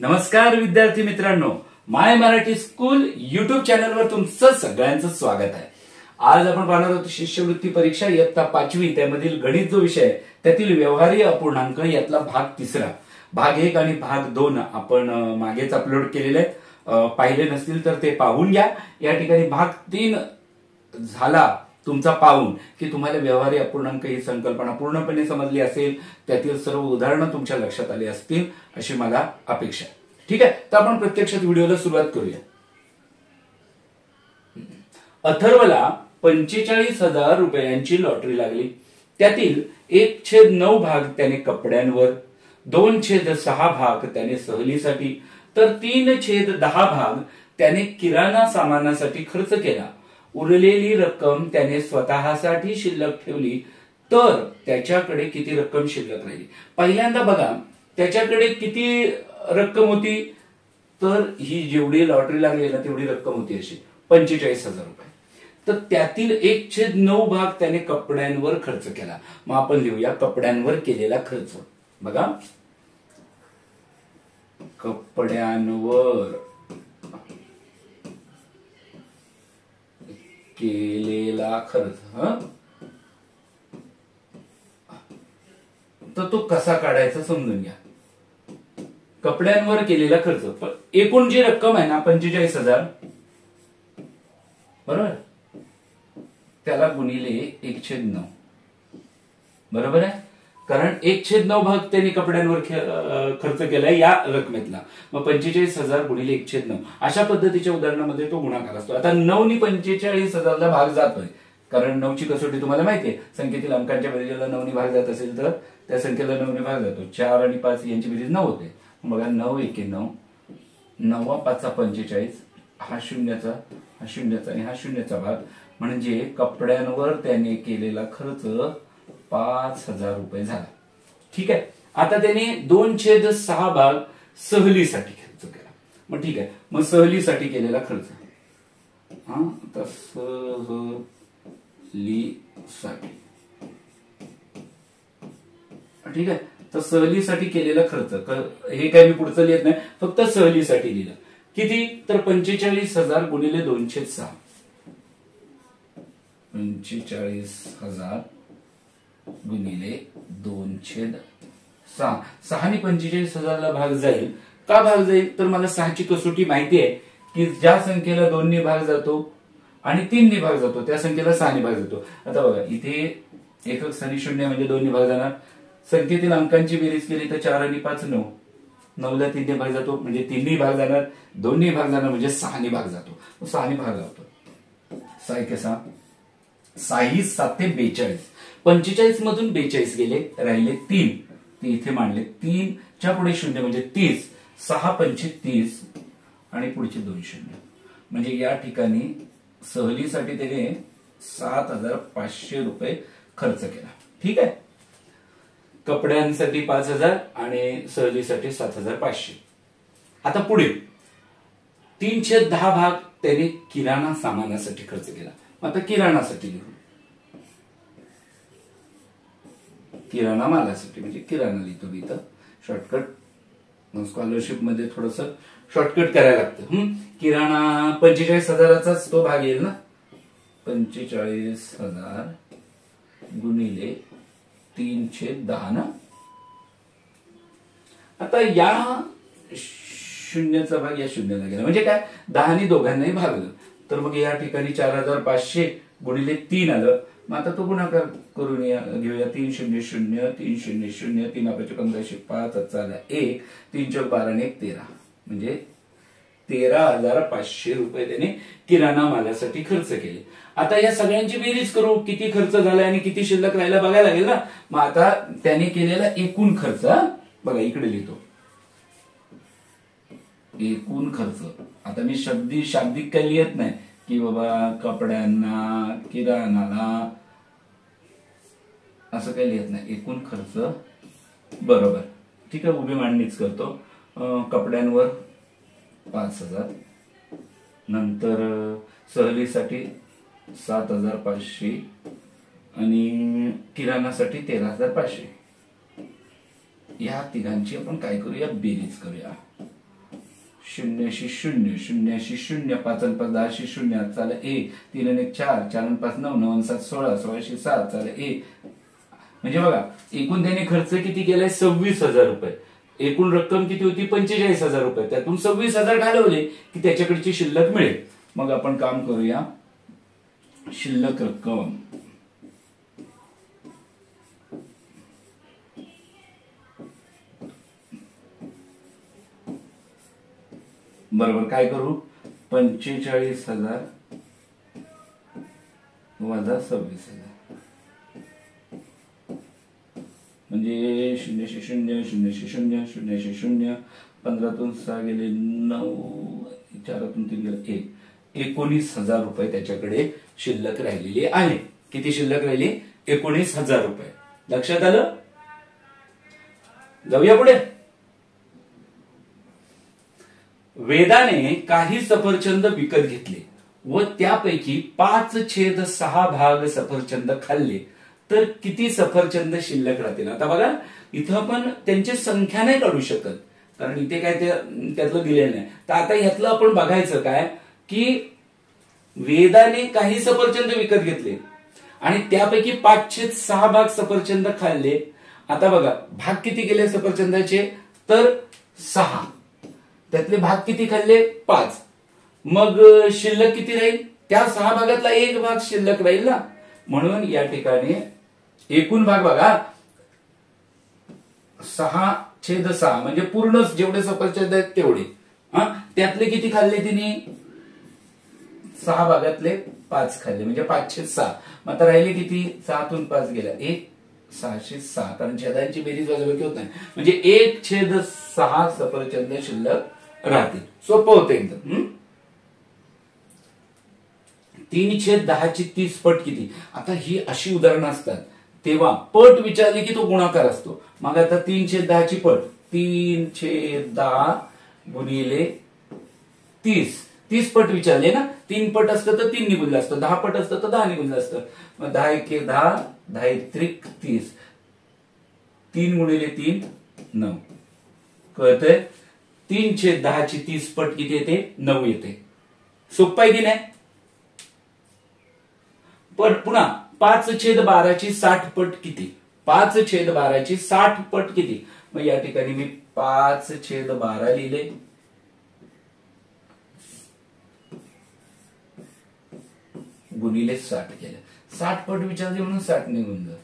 नमस्कार विद्यार्थी मित्रांनो, माय मराठी स्कूल युट्यूब चॅनलवर तुमचं सगळ्यांचं स्वागत आहे। आज आपण पाहणार आहोत शिष्यवृत्ती परीक्षा इयत्ता 5वी त्यामधील गणित जो विषय आहे त्यातील व्यवहारी अपूर्णांक यातला भाग 3 भाग 1 आणि भाग 2 आपण मागेच अपलोड केलेले आहेत। पाहिले नसतील तर ते पाहून घ्या। या ठिकाणी भाग 3 झाला तुमचा पाहून की तुम्हाला व्यवहारी अपूर्णांक ही संकल्पना पूर्णपणे समजली असेल, त्यातील सर्व उदाहरणं तुमच्या लक्षात आली असतील अशी मला अपेक्षा आहे। ठीक आहे, तर आपण प्रत्यक्षात व्हिडिओला सुरुवात करूया। अथर्वला 45,000 रुपयांची लॉटरी लागली। त्यातील 1/9 भाग त्याने कपड्यांवर, 2/6 भाग त्याने सहलीसाठी तर 3/10 भाग त्याने किराणा सामानासाठी खर्च केला। उरलेली रक्कम त्याने स्वतःसाठी शिल्लक ठेवली तर त्याच्याकडे किती रक्कम शिल्लक राहिली। पहिल्यांदा बघा त्याच्याकडे किती रक्कम होती, तर ही जेवढी लॉटरी लागली ना तेवढी रक्कम होती अशी 45,000 रुपये। तर त्यातील 1/9 भाग त्याने कपड्यांवर खर्च केला। मग आपण लिहूया कपड्यांवर केलेला खर्च। बघा कपड्यांवर केलेला खर्च, तर तो कसा काढायचा समजून घ्या। कपड्यांवर केलेला खर्च एकूण जी रक्कम आहे ना 45,000 बरोबर, त्याला गुणिले 1/9 बरोबर आहे, कारण 1/9 भाग त्यांनी कपड्यांवर खर्च केलाय या रकमेतला। मग 45,000 गुणिले 1/9 अशा पद्धतीच्या उदाहरणामध्ये तो गुणाकार असतो। आता 9 ने 45,000 ला भाग जातोय, कारण 9 ची कसोटी तुम्हाला माहितीये, संख्येतील अंकांच्या बेरीजला 9 ने भाग जात असेल तर त्या संख्येला 9 ने भाग जातो। 4 आणि 5 यांची बेरीज 9 होते। बघा 9 1 9, 9 5 45, हा शून्याचा आणि हा शून्याचा भाग, म्हणजे कपड्यांवर त्याने केलेला खर्च 5,000 रुपये झाला। ठीक आहे, आता त्याने 2/6 भाग सहलीसाठी खर्च केला। मग ठीक आहे, मग सहलीसाठी केलेला खर्च, आता सहलीसाठी, ठीक आहे, तर सहलीसाठी केलेला खर्च हे काय मी पुढचं लिहित नाही, फक्त सहलीसाठी लिहिलं। किती, तर 45,000 गुणिले 2/6, 45,000 गुणिले 2/6। 6 ने 45,000 ला भाग जाईल का भाग जाईल, तर मला 6 ची कसोटी माहिती आहे की ज्या संख्येला 2 ने भाग जातो आणि 3 ने भाग जातो त्या संख्येला 6 ने भाग जातो। आता बघा इथे एकक स्थानी 0 म्हणजे 2 ने भाग जाणार। संख्येतील अंकांची बेरीज केली तर 4 आणि 5 9, 9 ला 3 ने भाग जातो म्हणजे 3 ने भाग जाणार, 2 ने भाग जाणार म्हणजे 6 ने भाग जातो। 6 ने भाग लावतो, 6 कसा 6 7 ते 42, 45 मधून 42 गेले, राहिले 3, ते इथे मांडले। 3 च्या पुढे 0 म्हणजे 30, 6 5 30 आणि पुढचे 2 शून्य, म्हणजे या ठिकाणी सहलीसाठी त्याने 7,500 रुपये खर्च केला। ठीक आहे, कपड्यांसाठी 5,000 आणि सहलीसाठी 7,500। आता पुढे 3/10 भाग त्याने किराणा सामानासाठी खर्च केला। आता किराणासाठी लिहू, किराणा मालासाठी म्हणजे किराणा लिहितो इथं शॉर्टकट, स्कॉलरशिप मध्ये थोडस शॉर्टकट करायला लागतं। किराणा 45,000चाच तो भाग येईल ना, 45,000 गुणिले 3/10 ना। आता या शून्याचा भाग या शून्याला गेला म्हणजे काय, 10 ने दोघांनाही भागलं, तर मग या ठिकाणी 4,500 गुणिले 3 आलं। मग आता तो गुणाकार करून घेऊया, 3 0 0 3 0 0 3 5 15 5 चालला 1, 3 4 12 आणि 1 13, म्हणजे 13,500 रुपये त्याने किराणा मालासाठी खर्च केले। आता या सगळ्यांची बेरीज करू, किती खर्च झाला आणि किती शिल्लक राहिला बघायला लागेल ना। मग आता त्याने केलेला एकूण खर्च, बघा इकडे लिहितो एकूण खर्च। आता मी शाब्दिक काही लिहित नाही की बाबा कपड्यांना किराणाला असं काही लिहित नाही, एकूण खर्च बरोबर। ठीक आहे, उभी मांडणीच करतो। कपड्यांवर 5,000, नंतर सहलीसाठी 7,500 आणि किराणासाठी 13,500। या तिघांची आपण काय करूया, बेरीज करूया। शून्याशी शून्य, शून्याशी शून्य, 5 आणि 5 10शी शून्य, चाल 1, 3 आणि 1 4, 4 आणि 5 9, 9 आणि 7 16, 16शी 7, चाल 1. म्हणजे बघा एकूण त्याने खर्च किती केलाय 26,000 रुपये. एकूण रक्कम किती होती 45,000 रुपये. त्यातून 26,000 घालवले की त्याच्याकडची शिल्लक मिळेल. मग आपण काम करूया. शिल्लक रक्कम बरोबर काय करू 45,000 वजा 26,000 म्हणजे 0शी 0, 0शी 0, 0शी 0, 15तून 6 गेले 9, 4तून 3 गेले 1, 19,000 रुपये त्याच्याकडे शिल्लक राहिलेली आहे. किती शिल्लक राहिली 19,000 रुपये. लक्षात आलं. जाऊया पुढे. वेदाने काही सफरचंद विकत घेतले व त्यापैकी 5/6 भाग सफरचंद खाल्ले तर किती सफरचंद शिल्लक राहतील. आता बघा इथं आपण त्यांची संख्या नाही काढू शकत कारण इथे काय त्यातलं दिलेलं नाही. तर आता यातलं आपण बघायचं काय की वेदाने काही सफरचंद विकत घेतले आणि त्यापैकी 5/6 भाग सफरचंद खाल्ले. आता बघा भाग किती केले सफरचंदाचे तर 6. त्यातले भाग किती खाल्ले 5. मग शिल्लक किती राहील त्या 6 भागातला एक भाग शिल्लक राहील ना. म्हणून या ठिकाणी एकूण भाग बघा 6/6 म्हणजे पूर्ण जेवढे सफरचंद आहेत तेवढे. त्यातले किती खाल्ले तिने 6 भागातले 5 खाल्ले म्हणजे 5/6. मग आता राहिले किती 6तून 5 गेला 1, 6/6 कारण छेदांची बेरीज वजाबाकी होत नाही म्हणजे 1/6 सफरचंद शिल्लक राहतील. सोपं होतं एकदम. 3/10ची 30 पट किती. आता ही अशी उदाहरणं असतात तेव्हा पट विचारली की तो गुणाकार असतो. मग आता 3/10ची पट 3/10 गुणिले 30. 30 पट विचारले ना. 3 पट असतं तर 3 निघून असतं, 10 पट असतं तर 10 निघून असतं. मग 10 एके 10, 10 त्रिक 30, 3 गुणिले 3 9. कळतंय. 3/10ची 30 पट किती येते 9 येते. सोपं आहे की नाही. पण पुन्हा 5/12ची 60 पट किती. 5/12ची 60 पट किती. मग या ठिकाणी मी 5/12 लिहिले गुणिले 60 केलं. 60 पट विचारले म्हणून 60 निघून जा.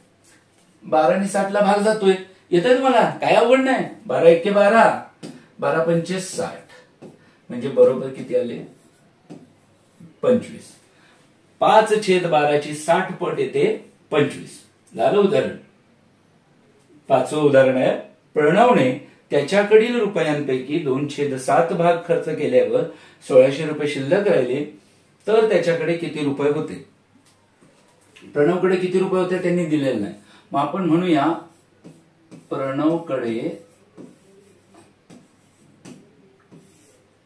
12 ने 60 ला भाग जातोय. येतंय तुम्हाला काय अवघड नाही. 12 एके 12, 12 पंचे 60 म्हणजे बरोबर किती आले 25. 5/12ची 60 पट येते 25. झालं उदाहरण. 5वं उदाहरण आहे. प्रणवने त्याच्याकडील रुपयांपैकी 2/7 भाग खर्च केल्यावर 1600 रुपये शिल्लक राहिले तर त्याच्याकडे किती रुपये होते. प्रणवकडे किती रुपये होते त्यांनी दिलेले नाही. मग आपण म्हणूया प्रणवकडे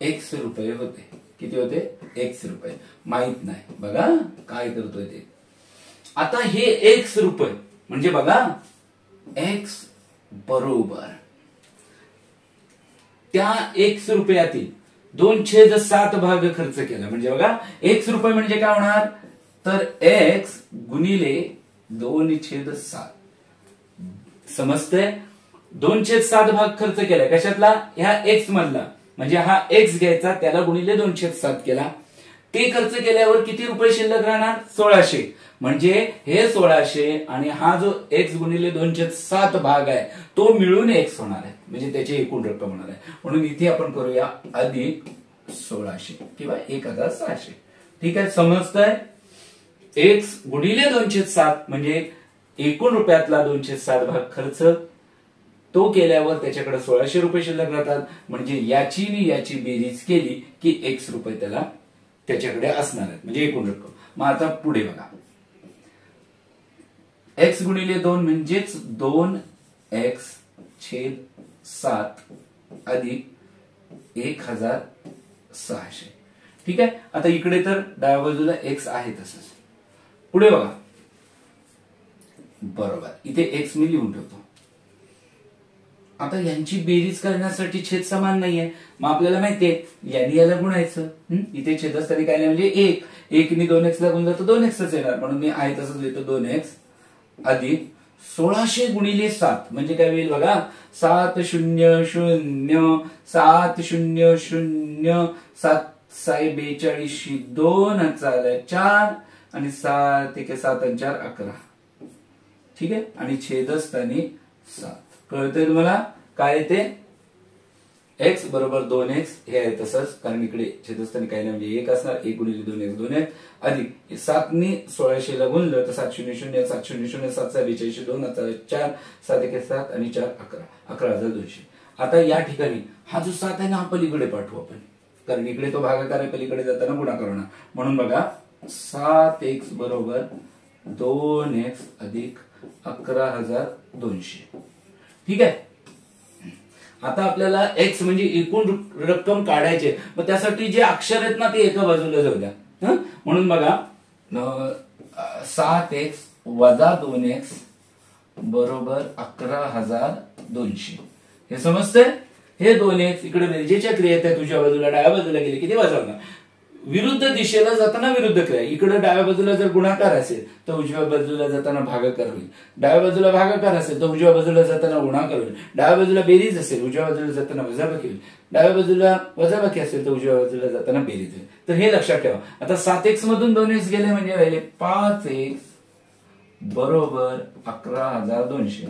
X रुपये होते. किती होते X रुपये. माहित नाही बघा काय करतोय ते. आता हे X रुपये म्हणजे बघा X बरोबर त्या X रुपयातील 2/7 भाग खर्च केला म्हणजे बघा X रुपये म्हणजे काय होणार तर X गुणिले 2/7. समजतंय. 2/7 भाग खर्च केला कशातला ह्या X मधला म्हणजे हा X घ्यायचा त्याला गुणिले 2/7 केला. ते खर्च केल्यावर किती रुपये शिल्लक राहणार 1600. म्हणजे हे 1600 आणि हा जो X गुणिले 2/7 भाग आहे तो मिळून X होणार आहे म्हणजे त्याची एकूण रक्कम होणार आहे. म्हणून इथे आपण करूया अधिक 1600 किंवा 1600. ठीक आहे समजतंय. X गुणिले 2/7 म्हणजे एकूण रुपयातला 2/7 भाग खर्च तो केल्यावर त्याच्याकडे 1600 रुपये शिल्लक राहतात. म्हणजे याची आणि याची बेरीज केली की X रुपये त्याला त्याच्याकडे असणार आहेत म्हणजे एकूण रक्कम. मग आता पुढे बघा X गुणिले 2 म्हणजेच 2x/7 अधिक 1600. ठीक आहे. आता इकडे तर डाव्या बाजूला X आहे तसंच. पुढे बघा बरोबर इथे X मी लिहून ठेवतो. आता यांची बेरीज करण्यासाठी छेद समान नाहीये, मग आपल्याला माहितीये यांनी याला गुणायचं. इथे छेद असताना काय नाही, म्हणजे एक नी 2x ला गुणलं तर 2x येणार, म्हणून मी आहे तसंच लिहितो 2x अधिक 1600 गुणिले 7 म्हणजे काय होईल बघा, 700 700 7 6 42 2004 आणि 7 1 7 4 11. ठीक आहे, आणि छेदस्थानी 7. कळतंय तुम्हाला काय येते, x बरोबर 2x हे आहे तसंच, कारण इकडे छेदस्थानी काय नाही म्हणजे 1 असणार, 1 गुणिले 2x 2x अधिक 7 नी 1600 ला गुणलं तर 700 700 7 42 2004 7 1 7 आणि 4 11 11200. आता या ठिकाणी हा जो 7 आहे ना, हा पलीकडे पाठवू आपण, कारण इकडे तो भागाकार आहे, पलीकडे जाताना गुणाकार होणार. म्हणून बघा 7x बरोबर 2x अधिक 11200. ठीक आहे, आता आपल्याला x म्हणजे एकूण रक्कम काढायची, मग त्यासाठी जे अक्षर आहेत ना ते एका बाजूला जाऊ द्या. म्हणून बघा 7x वजा 2x बरोबर 11200. हे समजतंय, हे 2x इकडे बेरजेच्या क्रियेत आहे, तुझ्या बाजूला डाव्या बाजूला गेले की ते वजा होणार. विरुद्ध दिशेला जाताना विरुद्ध क्रिया, इकडे डाव्या बाजूला जर गुणाकार असेल तर उजव्या बाजूला जाताना भागाकार होईल, डाव्या बाजूला भागाकार असेल तर उजव्या बाजूला जाताना गुणाकार होईल, डाव्या बाजूला बेरीज असेल उजव्या बाजूला जाताना वजाबाकी होईल, डाव्या बाजूला वजाबाकी असेल तर उजव्या बाजूला जाताना बेरीज होईल. तर हे लक्षात ठेवा. आता 7x मधून 2x गेले म्हणजे राहिले 5x बरोबर 11200.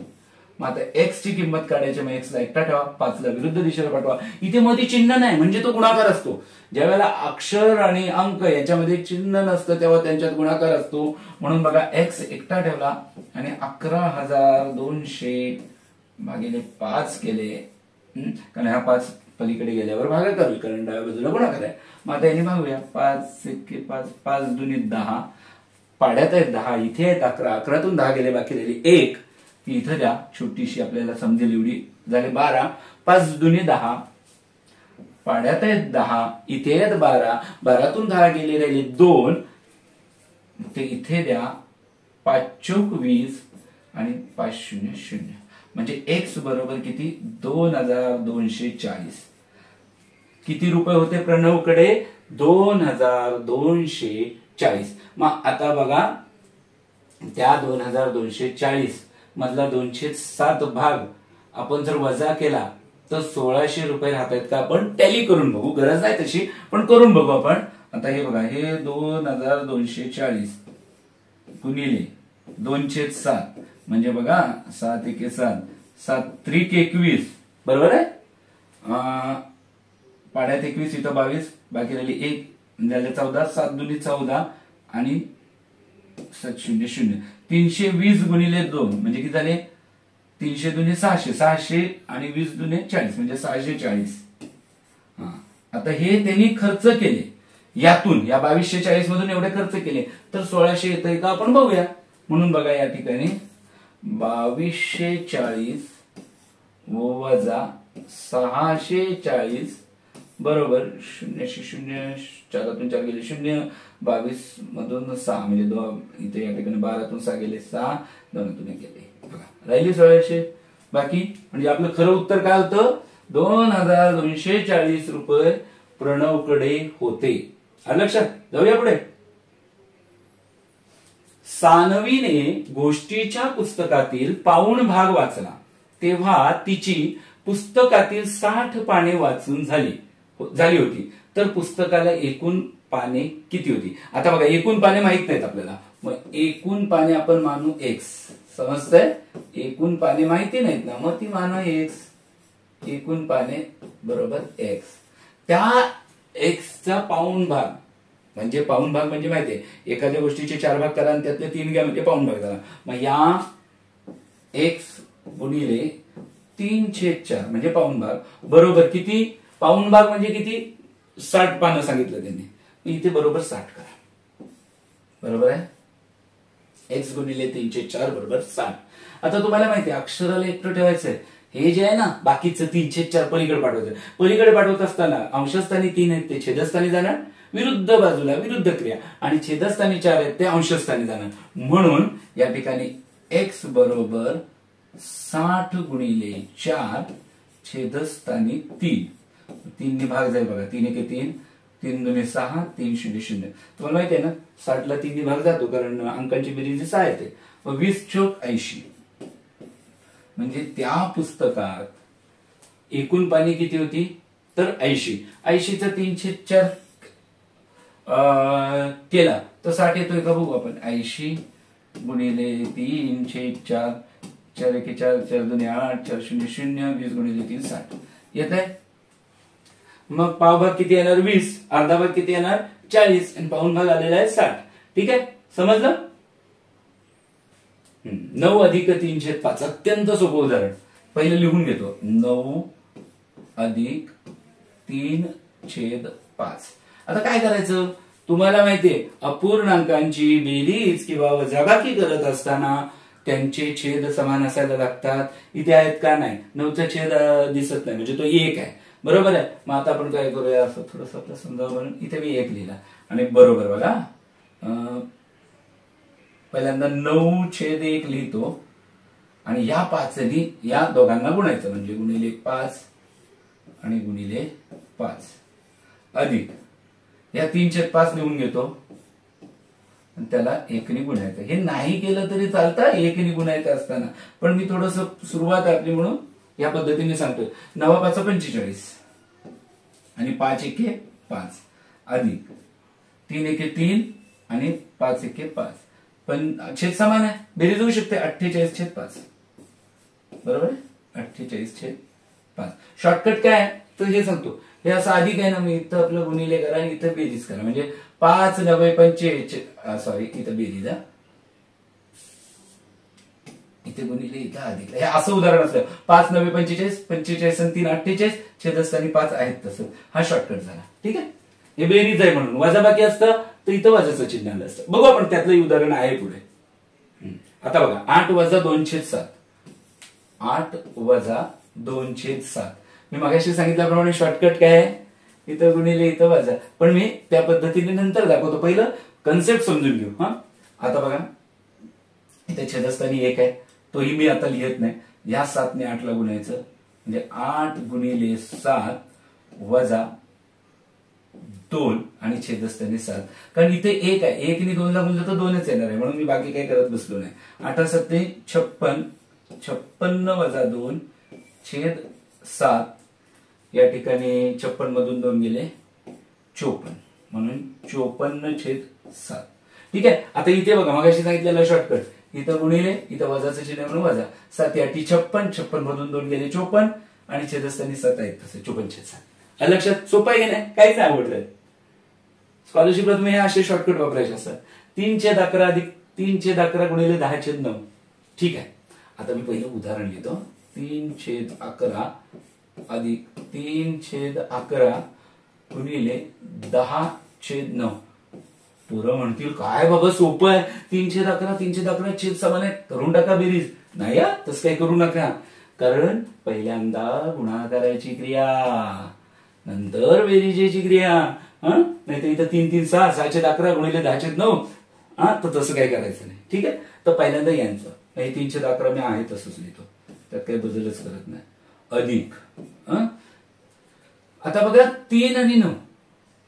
मग आता x ची किंमत काढायची, मग x ला एकटा ठेवा, 5 ला विरुद्ध दिशेला पाठवा. इथे मध्ये चिन्ह नाही म्हणजे तो गुणाकार असतो. ज्या वेळेला अक्षर आणि अंक याच्यामध्ये चिन्ह नसतं तेव्हा त्यांच्यात गुणाकार असतो. म्हणून बघा x एकटा ठेवला आणि 11200 भागिले 5 केले, कारण हा 5 पलीकडे गेल्यावर भागाकार होईल, कारण डाव्या बाजूला गुणाकार आहे. मग आता याने भागूया, 5 1 5 5 2 10, पाड्यात आहेत 10, इथे आहेत 11, 11तून 10 गेले, बाकी राहिली 1 ती इथं द्या, छोटीशी आपल्याला समजेल एवढी, झाले 12. 5 2 10, पाड्यात आहेत 10, इथे आहेत 12, 12तून 10 गेले, राहिले 2, ते इथे द्या, 5 चौक 20 आणि 5 0 0, म्हणजे x बरोबर किती, 2240. किती रुपये होते प्रणवकडे, 2240. मग आता बघा त्या 2240 मधला 207 भाग आपण जर वजा केला तर 1600 रुपये राहतात का, आपण टॅली करून बघू, गरज नाही तशी पण करून बघू आपण. आता हे बघा, हे 2240 गुणिले 207 म्हणजे बघा 7 1 7 7 3 21 बरोबर आहे. पाड्यात 21, इथं 22, बाकी राहिली 1, झाले 14, 7 2 14 आणि 7 0 0. 320 गुणिले 2 म्हणजे किती झाले, 300 2 600, 600 आणि 20 2 40 म्हणजे 640. आता हे त्यांनी खर्च केले, यातून या 2240 मधून एवढे खर्च केले तर 1600 येतंय का आपण बघूया. म्हणून बघा या ठिकाणी 2240 वजा 640 बरोबर 0 0 4तून 4 गेले 0, 22 मधून 6 म्हणजे 2, इथे या ठिकाणी 12तून 6 गेले 6, 2तून गेले, राहिली 1600 बाकी. म्हणजे आपलं खरं उत्तर काय होतं, 2240 रुपये प्रणवकडे होते. आलं लक्षात, जाऊया पुढे. सानवीने गोष्टीच्या पुस्तकातील पाऊण भाग वाचला तेव्हा तिची पुस्तकातील 60 पाने वाचून झाली होती, तर पुस्तकाला एकूण पाने किती होती. आता बघा एकूण पाने माहित नाहीत आपल्याला, मग एकूण पाने आपण मानू x. समजतंय, एकूण पाने माहिती नाहीत ना, मग ती मानू x. एकूण पाने बरोबर x. त्या x चा पाऊण भाग म्हणजे पाऊण भाग म्हणजे माहितीये, एखाद्या गोष्टीचे 4 भाग करा आणि त्यातले 3 घ्या म्हणजे पाऊण भाग झाला. मग या x गुणिले 3/4 म्हणजे पाऊण भाग बरोबर किती, पाऊण भाग म्हणजे किती, 60 पानं सांगितलं त्यांनी, इथे बरोबर 60 करा, बरोबर आहे. x गुणिले 3/4 बरोबर 60. आता तुम्हाला माहिती आहे अक्षराला एकटं ठेवायचंय, हे जे आहे ना बाकीचं 3/4 पलीकडे पाठवायचं. पलीकडे पाठवत असताना अंशस्थानी 3 आहेत ते छेदस्थानी जाणार, विरुद्ध बाजूला विरुद्ध क्रिया, आणि छेदस्थानी 4 आहेत ते अंशस्थानी जाणार. म्हणून या ठिकाणी x बरोबर 60 गुणिले 4 छेदस्थानी 3. 3 ने भाग जाईल बघा. 3 एके 3, 3 दुने 6, 3 0 0. तुम्हाला माहिती आहे ना 60 ला 3 ने भाग जातो कारण अंकांची बेरीज 6 येते. 20 चोक 80. म्हणजे त्या पुस्तकात एकूण पानी किती होती तर 80. 80चा 3/4 केला तर 60 येतोय का बघू आपण. 80 गुणिले 3/4, 4 एके 4, 4 दुने 8, 4 0 0, 20 गुणिले 3 60 येत आहे. मग पावभाग किती येणार 20, अर्धा भाग किती येणार 40 आणि पाऊण भाग आलेला आहे 60. ठीक आहे समजलं. 9 अधिक 3/5 अत्यंत सोपं उदाहरण. पहिलं लिहून घेतो. 9 अधिक 3/5. आता काय करायचं तुम्हाला माहितीये अपूर्णांकांची बेरीज किंवा वजाबाकी करत असताना त्यांचे छेद समान असायला लागतात. इथे आहेत का नाही. 9चा छेद दिसत नाही म्हणजे तो 1 आहे. बरोबर आहे. मग आता आपण काय करूया असं थोडंसं आपलं समजावं म्हणून इथे मी 1 लिहिला आणि बरोबर बघा पहिल्यांदा 9/1 लिहितो आणि या 5 या दोघांना गुणायचं म्हणजे गुणिले 5 आणि गुणिले 5 अधिक या 3/5 लिहून घेतो आणि त्याला 1 ने गुणायचं. हे नाही केलं तरी चालतं 1 ने गुणायचं असताना पण मी थोडस सुरुवात आपली म्हणून या पद्धतीने सांगतोय. 9 5 45 आणि 5 एके 5 अधिक 3 एके 3 आणि 5 एके 5. पण छेद समान आहे बेरीज होऊ शकते 48/5. बरोबर आहे 48/5. शॉर्टकट काय आहे तर हे सांगतो. हे असं अधिक आहे ना मी इथं आपलं गुणिले करा आणि इथं बेरीज करा म्हणजे 5 9 45 सॉरी इथं बेरीज इथे गुणिले इथं अधिक. हे असं उदाहरण असलं 5 9 45 45 आणि 3 48 छेदस्थानी 5 आहेत तसं हा शॉर्टकट झाला. ठीक आहे. हे बेरीज आहे म्हणून वजाबाकी असतं तर इथं वजाचं चिन्ह आलं असतं. बघू आपण त्यातलं उदाहरण आहे पुढे. आता बघा 8 - 2/7. 8 - 2/7. मी मगाशी सांगितल्याप्रमाणे शॉर्टकट काय आहे इथं गुणिले इथं वजा पण मी त्या पद्धतीने नंतर दाखवतो. पहिलं कन्सेप्ट समजून घेऊ. हा आता बघा इथे छेदस्थानी 1 आहे तोही मी आता लिहित नाही. या 7 ने 8 ला गुणायचं म्हणजे 8 गुणिले 7 वजा 2 आणि छेदस्थानी 7. कारण इथे 1 आहे 1 ने 2 ला गुणलं तर 2च येणार आहे म्हणून मी बाकी काही करत बसलो नाही. 8 7 56 56 वजा 2 छेद 7. या ठिकाणी 56 मधून 2 गेले 54 म्हणून 54/7. ठीक आहे. आता इथे बघा मगाशी सांगितलेलं शॉर्टकट इथं गुणिले इथं वजाचं चिन्ह म्हणून वजा 7 या 56 मधून 2 गेले 54 आणि छेदस्थानी 7 आहेत तसे 54/7. लक्षात सोपं आहे की नाही काहीच नाही आवडलं. स्कॉलरशिपला तुम्ही हे असे शॉर्टकट वापरायचे असतात. 3/11 अधिक 3/11 गुणिले 10/9. ठीक आहे. आता मी पहिलं उदाहरण लिहितो. 3/11 अधिक 3/11 गुणिले 10/9. पोरं म्हणतील काय बाबा सोपं आहे 3/11 3/11 छेद समान आहे करून टाका बेरीज. नाही तसं काही करू नका कारण पहिल्यांदा गुणाकाराची क्रिया नंतर बेरीजेची क्रिया. नाही तर इथं 3 3 6 6/11 गुणिले 10/9 तर तसं काही करायचं नाही. ठीक आहे. तर पहिल्यांदा यांचं हे 3/11 मी आहे तसंच लिहितो त्यात काही बदलच करत नाही. अधिक आता बघा 3 आणि 9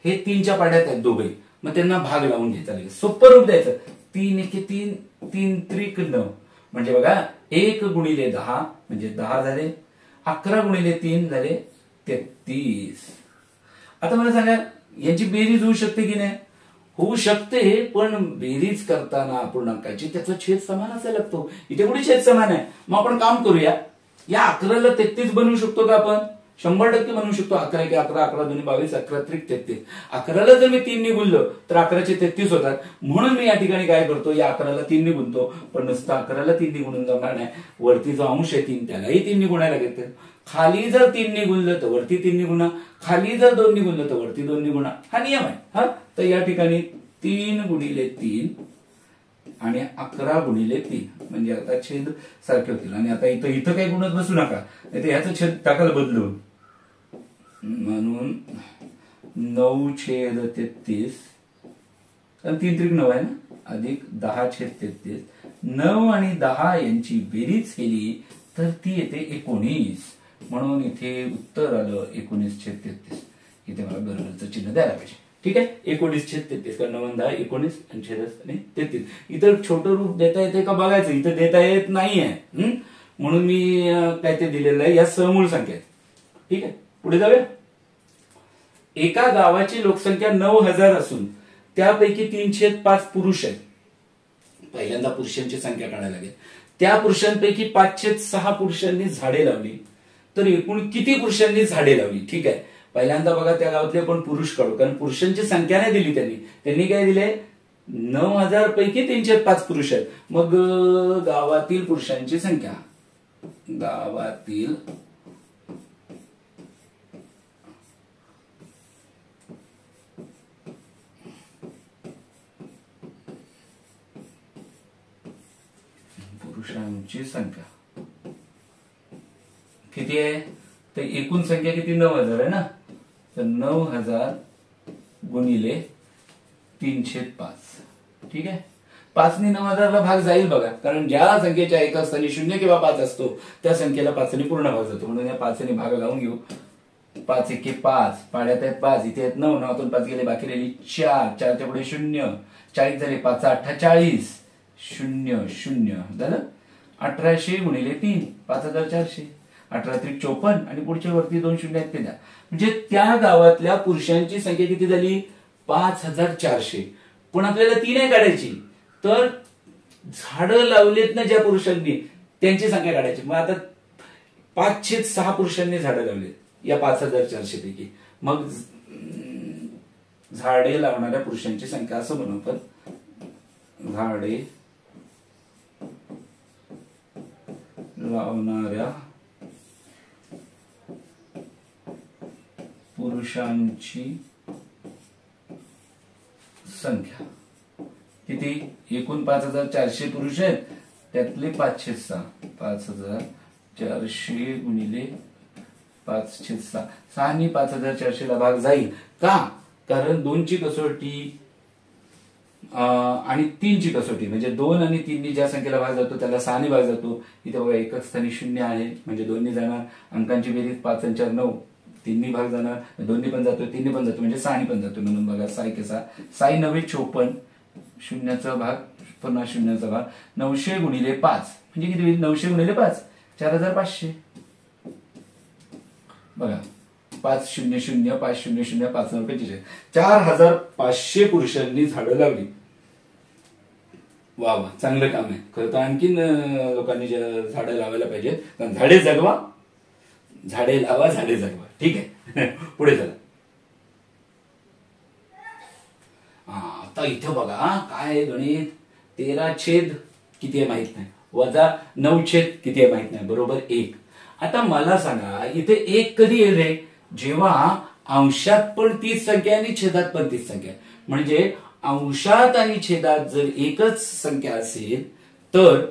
हे 3च्या पाड्यात आहेत दोघे मग त्यांना भाग लावून घ्यायचा लागेल. सोपं रूप द्यायचं 3 एके 3 3 त्रिक 9 म्हणजे बघा 1 गुणिले 10 म्हणजे 10 झाले. 11 गुणिले 3 झाले 33. आता मला सांगा यांची बेरीज होऊ शकते की नाही. होऊ शकते पण बेरीज करताना अपूर्णांकाची त्याचा छेद समान असायला लागतो. इथे कुठे छेद समान आहे. मग आपण काम करूया या 11 ला 33 बनवू शकतो का आपण 100% बनवू शकतो. 11 एके 11 11 2 22 11 त्रिक 33. 11 ला जर मी 3 ने गुणलं तर 11चे 33 होतात. म्हणून मी या ठिकाणी काय करतो या 11 ला 3 ने गुणतो पण नुसतं 11 ला 3 ने गुणून जमणार नाही. वरती जो अंश आहे 3 त्यालाही 3 ने गुणायला घेते. खाली जर 3 ने गुणलं तर वरती 3 ने गुणा. खाली जर 2 ने गुणलं तर वरती 2 ने गुणा. हा नियम आहे. तर या ठिकाणी 3 गुणिले 3 आणि 11 गुणिले 3 म्हणजे आता छेद सारखे होतील. आणि आता इथं इथं काही गुणत बसू नका नाही तर ह्याचं छेद टाकायला बदलून म्हणून 9/33 3 त्रिक 9 आहे ना अधिक 10/33 9 आणि 10 यांची बेरीज केली तर ती येते 19. म्हणून इथे उत्तर आलं 19/33. इथे मला बरोबरचं चिन्ह द्यायला पाहिजे. ठीक आहे, 19/33. कारण 9 10 19 आणि छेदस्थानी 33. इथं छोटं रूप देता येते का बघायचं, इथं देता येत नाहीये. म्हणून मी काय ते दिलेलं आहे, या समूळ संख्या आहेत. ठीक आहे, पुढे जाऊया. एका गावाची लोकसंख्या 9,000 असून त्यापैकी 3/5 पुरुष आहेत. पहिल्यांदा पुरुषांची संख्या काढायला लागेल. त्या पुरुषांपैकी 5/6 पुरुषांनी झाडे लावली तर एकूण किती पुरुषांनी झाडे लावली? ठीक आहे, पहिल्यांदा बघा त्या गावातले आपण पुरुष काढू, कारण पुरुषांची संख्या नाही दिली त्यांनी काय दिले? 9,000 पैकी 3/5 पुरुष आहेत. मग गावातील पुरुषांची संख्या, गावातील पुरुषांची संख्या किती आहे? तर एकूण संख्या किती? 9,000 आहे ना. तर 9,000 गुणिले 3/5. ठीक आहे, 5 ने 9,000 ला भाग जाईल बघा, कारण ज्या संख्येच्या एक असताना 0 किंवा 5 असतो त्या संख्येला 5 ने पूर्ण भाग जातो. म्हणून या 5 ने भाग लावून घेऊ. 5 एके 5, पाड्यात आहेत 5, इथे आहेत 9, 9तून 5 गेले, बाकी राहिली 4, 4च्या पुढे 0, 40 झाले, 5 8 40, 0 0 झालं. 1800 गुणिले 3, 5400, 18 त्रिक 54 आणि पुढच्या वरती 2 शून्य आहेत ते द्या. म्हणजे त्या गावातल्या पुरुषांची संख्या किती झाली? 5400. पण आपल्याला ती नाही काढायची, तर झाडं लावलेत ना ज्या पुरुषांनी त्यांची संख्या काढायची. मग आता 5/6 पुरुषांनी झाडं लावलेत या 5400 पैकी. मग झाडे लावणाऱ्या पुरुषांची संख्या असं म्हणू आपण, झाडे लावणाऱ्या पुरुषांची संख्या किती? एकूण 5400 पुरुष आहेत, त्यातले 5/6, 5400 गुणिले 5/6. 6 ने 5400 ला भाग जाईल का? कारण 2 ची कसोटी आणि 3 ची कसोटी, म्हणजे 2 आणि 3 नी ज्या संख्येला भाग जातो त्याला 6 ने भाग जातो. इथे बघा एकच स्थानी 0 आहे, म्हणजे 2 ने जाणार. अंकांची बेरीज 5 आणि 4 9, 3 ने भाग जाणार, 2 ने पण जातो, 3 ने पण जातो, म्हणजे 6 ने पण जातो. म्हणून बघा 6 एके 6, 6 9 54, शून्याचा भाग पुन्हा शून्याचा भाग. 900 गुणिले 5 म्हणजे किती होईल? 900 गुणिले 5 4500. बघा 500 500 5 45, 4500 पुरुषांनी झाडं लावली. वा वा, चांगलं काम आहे. खरं तर आणखीन लोकांनी झाडं लावायला पाहिजेत, कारण झाडे जगवा, झाडे लावा, झाडे जगवा. ठीक आहे, पुढे चला. आता इथं बघा काय गणित, 13 किती आहे माहित नाही, वजा 9 किती आहे माहित नाही, बरोबर 1. आता मला सांगा इथे 1 कधी येईल रे? जेव्हा अंशात पण तीच संख्या आणि छेदात पण तीच संख्या. म्हणजे अंशात आणि छेदात जर एकच संख्या असेल तर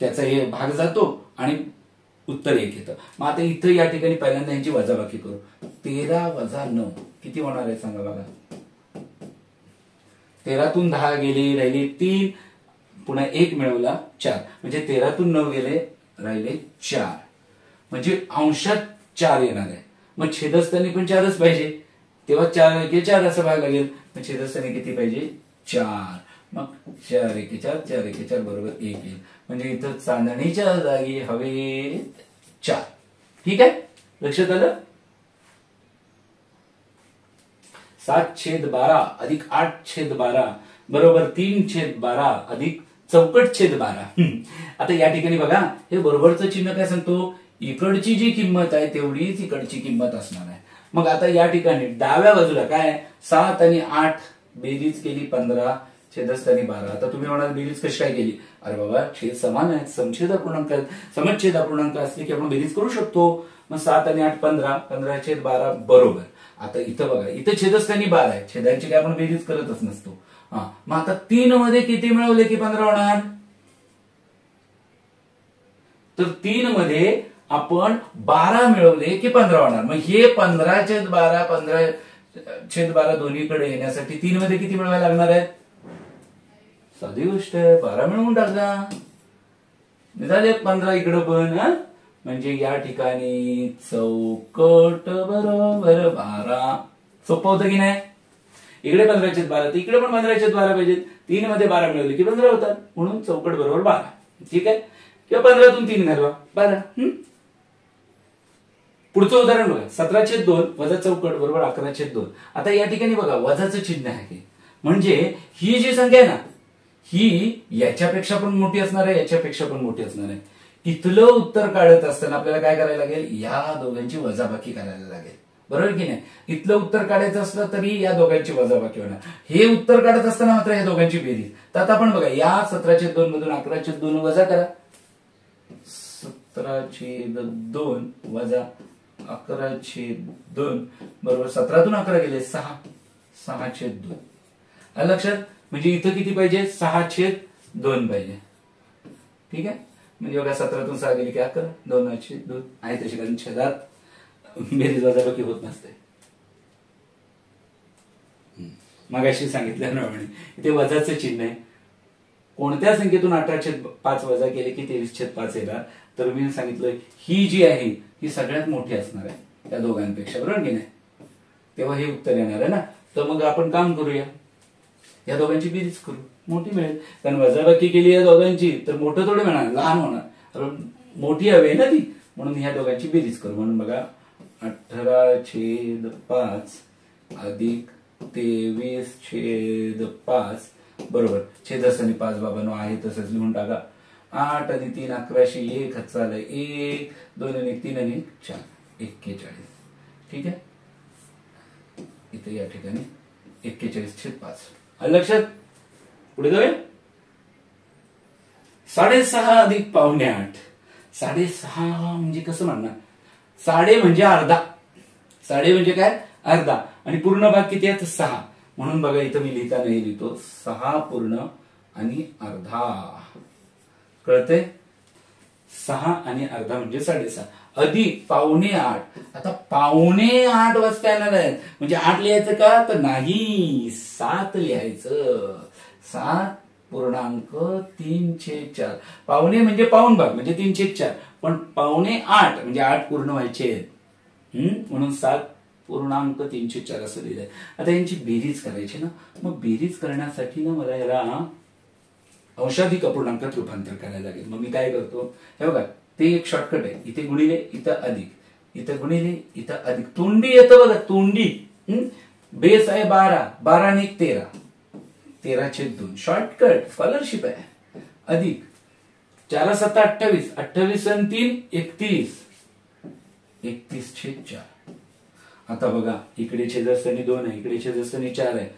त्याचा हे भाग जातो आणि उत्तर 1 येतं. मग आता इथं या ठिकाणी पहिल्यांदा यांची वजाबाकी करू. 13 वजा 9 किती होणार आहे सांगा बघा. 13तून 10 गेले, राहिले 3, पुन्हा 1 मिळवला 4, म्हणजे 13तून 9 गेले, राहिले 4. म्हणजे अंशात 4 येणार आहे. मग छेदस्थानी पण 4च पाहिजे, तेव्हा 4 एके 4 असं भाग लागेल. मग छेदस्थानी किती पाहिजे? 4. मग 4 एके 4, 4 एके 4 बरोबर 1 येईल. म्हणजे इथं चांदणीच्या जागी हवेत 4. ठीक आहे, लक्षात आलं? 7/12 अधिक 8/12 बरोबर 3/12 अधिक चौकट छेद 12. आता या ठिकाणी बघा, हे बरोबरचं चिन्ह काय सांगतो? इकडची जी किंमत आहे तेवढीच इकडची किंमत असणार आहे. मग आता या ठिकाणी डाव्या बाजूला काय? 7 आणि 8 बेरीज केली 15, छेदस्थानी 12. आता तुम्ही म्हणाल बेरीज कशी काय केली? अरे बाबा, छेद समान आहेत, समछेद अपूर्णांक आहेत, समछेद अपूर्णांक असले की आपण बेरीज करू शकतो. मग 7 आणि 8 15, 15/12 बरोबर. आता इथं बघा, इथं छेदस्थानी 12 आहे, छेदांची काय आपण बेरीज करतच नसतो. मग आता 3 मध्ये किती मिळवले की 15 होणार? तर 3 मध्ये आपण 12 मिळवले की 15 होणार. मग हे 15/12 15/12 दोन्हीकडे येण्यासाठी 3 मध्ये किती मिळवायला लागणार आहे? साधी गोष्ट आहे, 12 मिळवून टाका. झाले 15 इकडं पण. म्हणजे या ठिकाणी चौकट बरोबर 12. सोपं होतं की नाही? इकडे 15/12 तर इकडे पण 15/12 पाहिजेत. 3 मध्ये 12 मिळवले की 15 होतात, म्हणून चौकट बरोबर 12. ठीक आहे, किंवा 15तून 3 घालवा 12. पुढचं उदाहरण बघा, 17/2 वजा चौकट बरोबर 11/2. आता या ठिकाणी बघा वजाचं चिन्ह आहे, म्हणजे ही जी संख्या आहे ना, ही याच्यापेक्षा पण मोठी असणार आहे, याच्यापेक्षा पण मोठी असणार आहे. इथलं उत्तर काढत असताना आपल्याला काय करायला लागेल? या दोघांची वजाबाकी करायला लागेल, बरोबर की नाही? इथलं उत्तर काढायचं असलं तरी या दोघांची वजाबाकी होणार. हे उत्तर काढत असताना मात्र या दोघांची बेरीज. तर आता आपण बघा, या 17/2 मधून 11/2 वजा करा. 17/2 वजा 11/2 बरोबर 17तून 11 गेले 6. 6/2 आलं लक्षात? म्हणजे इथं किती पाहिजे? 6/2 पाहिजे. ठीक आहे, म्हणजे बघा 17तून 6 गेले की 11. 2/2 आहे तशी, कारण छेदात बेरीज वजाबाकी होत नसते. मगाशी सांगितल्याप्रमाणे इथे वजाचं चिन्ह आहे. कोणत्या संख्येतून 18/5 वजा केले की 23/5 येणार? तर मी सांगितलं ही जी आहे ही सगळ्यात मोठी असणार आहे त्या दोघांपेक्षा, बरोबर की नाही? तेव्हा हे उत्तर येणार आहे ना. तर मग आपण काम करूया, या दोघांची बेरीज करू, मोठी मिळेल. कारण वजाबाकी केली या दोघांची तर मोठं थोडं मिळणार, लहान होणार, मोठी हवी आहे ना ती, म्हणून ह्या दोघांची बेरीज करू. म्हणून बघा 18/5 अधिक 23/5 बरोबर छेदस्थानी 5 बाबांनो आहे तसंच लिहून टाका. 8 आणि 3 1100 1 हात चालय 1 2 आणि 3 आणि 4 41. ठीक आहे, इथे या ठिकाणी 41/5 लक्षात. पुढे जाऊया. 6.5 अधिक 7.5. 6.5 म्हणजे कसं म्हणणार? 6.5 म्हणजे अर्धा. 6.5 म्हणजे काय? अर्धा. आणि पूर्ण भाग किती आहेत? 6. म्हणून बघा इथं मी लिहिताना लिहितो 6 पूर्ण आणि अर्धा. कळतंय? 6 आणि अर्धा म्हणजे 6.5 अधिक 7.5. आता 7.5 वाजता येणार आहेत, म्हणजे 8 लिहायचं का? तर नाही, 7 लिहायचं. 7.3/4. पावणे म्हणजे पाऊण भाग म्हणजे 3/4, पण 7.5 म्हणजे 8 पूर्ण व्हायचे आहेत, म्हणून 7.3/4 असं लिहिलंय. आता यांची बेरीज करायची ना, मग बेरीज करण्यासाठी ना मला याला अंशाधिक अपूर्णांकात रूपांतर करायला लागेल. मग मी काय करतो, हे बघा ते एक शॉर्टकट आहे. इथे गुणिले, इथं अधिक, इथं गुणिले, इथं अधिक. तोंडी येतं बघा, तोंडी. बेस आहे 12, 12 आणि 13, 13/2 शॉर्टकट, स्कॉलरशिप आहे. अधिक 4 7 28, 28 आणि 3 31, 31/4. आता बघा इकडे छेदस्थानी 2 आहे, इकडे छेदस्थानी 4 आहे.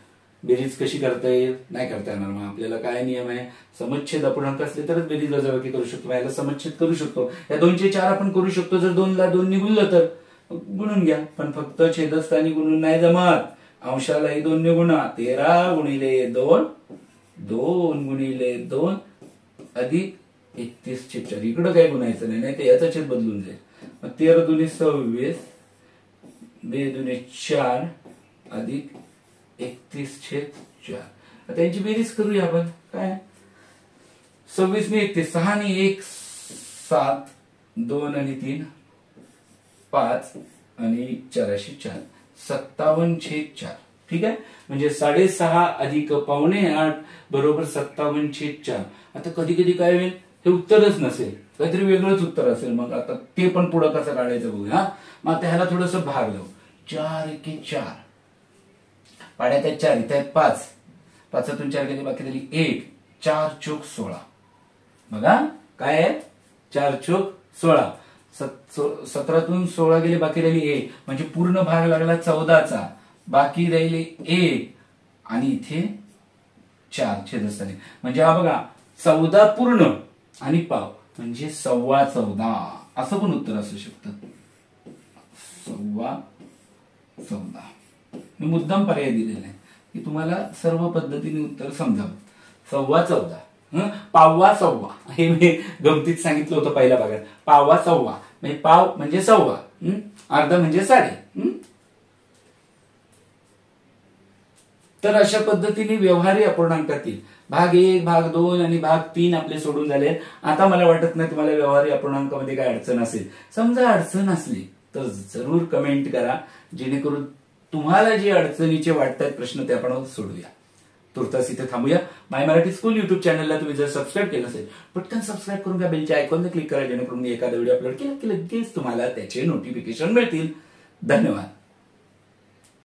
बेरीज कशी करता येईल? नाही करता येणार. मग आपल्याला काय नियम आहे? समच्छेद अपूर्णांक असले तरच बेरीज वजाबाकी करू शकतो. याला समच्छेद करू शकतो. या 2चे 4 आपण करू शकतो. जर 2 ला 2 ने गुणलं तर गुणून घ्या, पण फक्त छेदस्थानी गुणून नाही जमत. अंशालाही 2 ने गुणा. 13 गुणिले 2, 2 गुणिले 2 अधिक 31/4. इकडं काही गुणायचं नाही, नाही तर याचा छेद बदलून जाईल. मग 13 दुनी 26, 2 दुनी 4 अधिक 31/4. आता यांची बेरीज करूया आपण. काय? 26 ने 31, 6 ने 1 7, 2 आणि 3 5 आणि 4 4, 57/4. ठीक आहे, म्हणजे 6.5 अधिक 7.5 बरोबर 57/4. आता कधी कधी काय होईल, हे उत्तरच नसेल, काहीतरी वेगळंच उत्तर असेल. मग आता ते पण पुढं कसं काढायचं बघूया. मग आता ह्याला थोडस भाग लावू. 4 एके 4, पाड्यात आहेत 4, इथे आहेत 5, 5तून 4 गेले बाकी झाली 1, 4 चोक 16. बघा काय आहे? 4 चोक 16. 17तून 16 गेले बाकी राहिली 1, म्हणजे पूर्ण भाग लागला 14चा, बाकी राहिले 1 आणि इथे 4 छेदस्थानी. म्हणजे हा बघा 14 पूर्ण आणि पाव म्हणजे 14.25 असं पण उत्तर असू शकतं. 14.14. मी मुद्दाम पर्याय दिलेला आहे की तुम्हाला सर्व पद्धतीने उत्तर समजावं. 14.14, पाववा सव्वा, हे मी गमतीत सांगितलं होतं पहिल्या भागात. पाववा सव्वा म्हणजे पाव म्हणजे सव्वा, अर्धा म्हणजे साडे. तर अशा पद्धतीने व्यवहारी अपूर्णांकातील भाग 1, भाग 2 आणि भाग 3 आपले सोडून झाले. आता मला वाटत नाही तुम्हाला व्यवहारी अपूर्णांकामध्ये काय अडचण असेल. समजा अडचण असली तर जरूर कमेंट करा, जेणेकरून तुम्हाला जे अडचणीचे वाटतात प्रश्न ते आपण सोडूया. तुर्तास इथे थांबूया. माय मराठी स्कूल युट्यूब चॅनलला तुम्ही जर सबस्क्राईब केलं असेल, पटकन सबस्क्राईब करून त्या बेलच्या आयकॉनला क्लिक करा, जेणेकरून मी एखादा व्हिडिओ अपलोड केला की लगेच तुम्हाला त्याचे नोटिफिकेशन मिळतील. धन्यवाद.